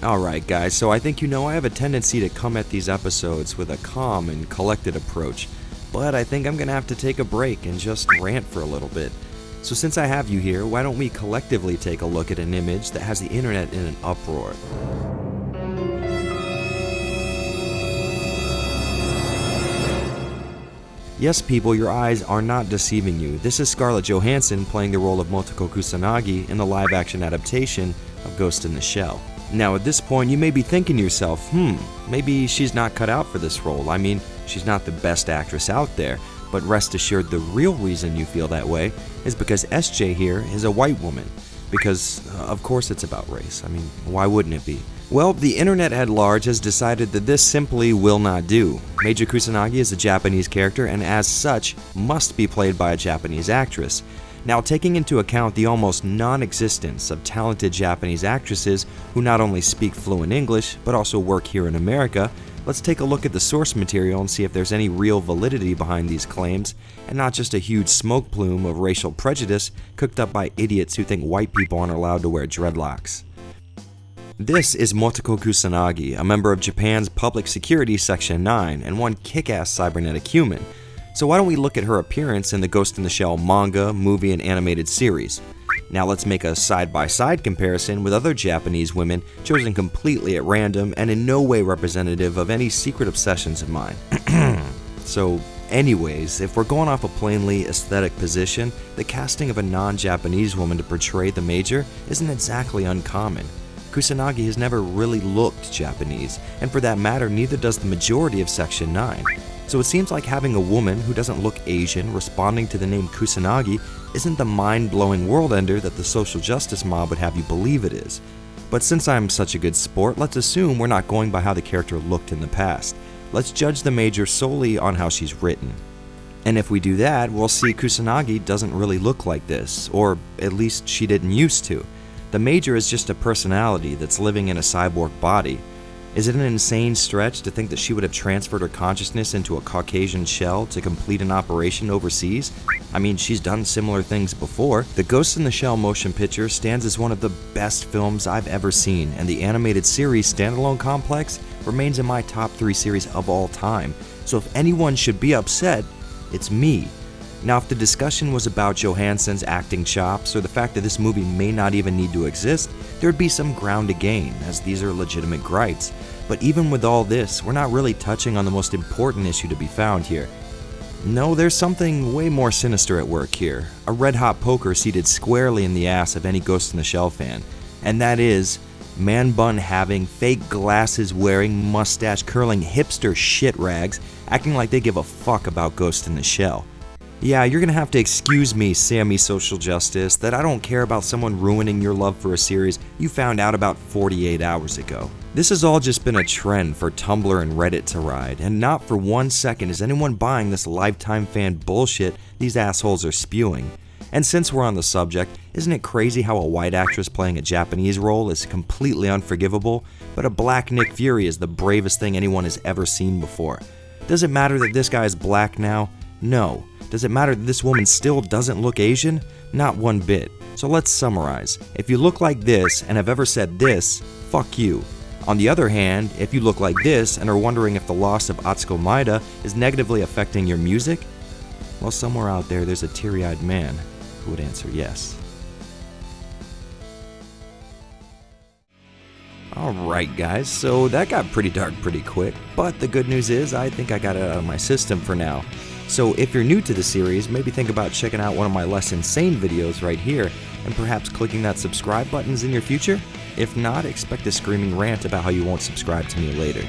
Alright guys, so I think you know I have a tendency to come at these episodes with a calm and collected approach, but I think I'm gonna have to take a break and just rant for a little bit. So since I have you here, why don't we collectively take a look at an image that has the internet in an uproar. Yes people, your eyes are not deceiving you. This is Scarlett Johansson playing the role of Motoko Kusanagi in the live-action adaptation of Ghost in the Shell. Now at this point you may be thinking to yourself, maybe she's not cut out for this role. I mean, she's not the best actress out there, but rest assured the real reason you feel that way is because SJ here is a white woman. Because, of course it's about race. I mean, why wouldn't it be? Well, the internet at large has decided that this simply will not do. Major Kusanagi is a Japanese character and as such must be played by a Japanese actress. Now, taking into account the almost non-existence of talented Japanese actresses who not only speak fluent English, but also work here in America, let's take a look at the source material and see if there's any real validity behind these claims, and not just a huge smoke plume of racial prejudice cooked up by idiots who think white people aren't allowed to wear dreadlocks. This is Motoko Kusanagi, a member of Japan's Public Security Section 9 and one kick-ass cybernetic human. So why don't we look at her appearance in the Ghost in the Shell manga, movie, and animated series. Now let's make a side-by-side comparison with other Japanese women chosen completely at random and in no way representative of any secret obsessions of mine. So anyways, if we're going off a plainly aesthetic position, the casting of a non-Japanese woman to portray the Major isn't exactly uncommon. Kusanagi has never really looked Japanese, and for that matter neither does the majority of Section 9. So it seems like having a woman who doesn't look Asian responding to the name Kusanagi isn't the mind-blowing world ender that the social justice mob would have you believe it is. But since I'm such a good sport, let's assume we're not going by how the character looked in the past. Let's judge the Major solely on how she's written. And if we do that, we'll see Kusanagi doesn't really look like this, or at least she didn't used to. The Major is just a personality that's living in a cyborg body. Is it an insane stretch to think that she would have transferred her consciousness into a Caucasian shell to complete an operation overseas? I mean, she's done similar things before. The Ghost in the Shell motion picture stands as one of the best films I've ever seen, and the animated series standalone complex remains in my top 3 series of all time. So if anyone should be upset, it's me. Now, if the discussion was about Johansson's acting chops or the fact that this movie may not even need to exist, there'd be some ground to gain, as these are legitimate gripes. But even with all this, we're not really touching on the most important issue to be found here. No, there's something way more sinister at work here. A red-hot poker seated squarely in the ass of any Ghost in the Shell fan. And that is, man-bun-having, fake glasses-wearing, mustache-curling hipster shit-rags acting like they give a fuck about Ghost in the Shell. Yeah, you're gonna have to excuse me, Sammy Social Justice, that I don't care about someone ruining your love for a series you found out about 48 hours ago. This has all just been a trend for Tumblr and Reddit to ride, and not for 1 second is anyone buying this lifetime fan bullshit these assholes are spewing. And since we're on the subject, isn't it crazy how a white actress playing a Japanese role is completely unforgivable, but a black Nick Fury is the bravest thing anyone has ever seen before? Does it matter that this guy is black now? No. Does it matter that this woman still doesn't look Asian? Not one bit. So let's summarize. If you look like this and have ever said this, fuck you. On the other hand, if you look like this and are wondering if the loss of Atsuko Maeda is negatively affecting your music, well, somewhere out there there's a teary-eyed man who would answer yes. Alright guys, so that got pretty dark pretty quick, but the good news is I think I got it out of my system for now. So if you're new to the series, maybe think about checking out one of my less insane videos right here, and perhaps clicking that subscribe buttons in your future. If not, expect a screaming rant about how you won't subscribe to me later.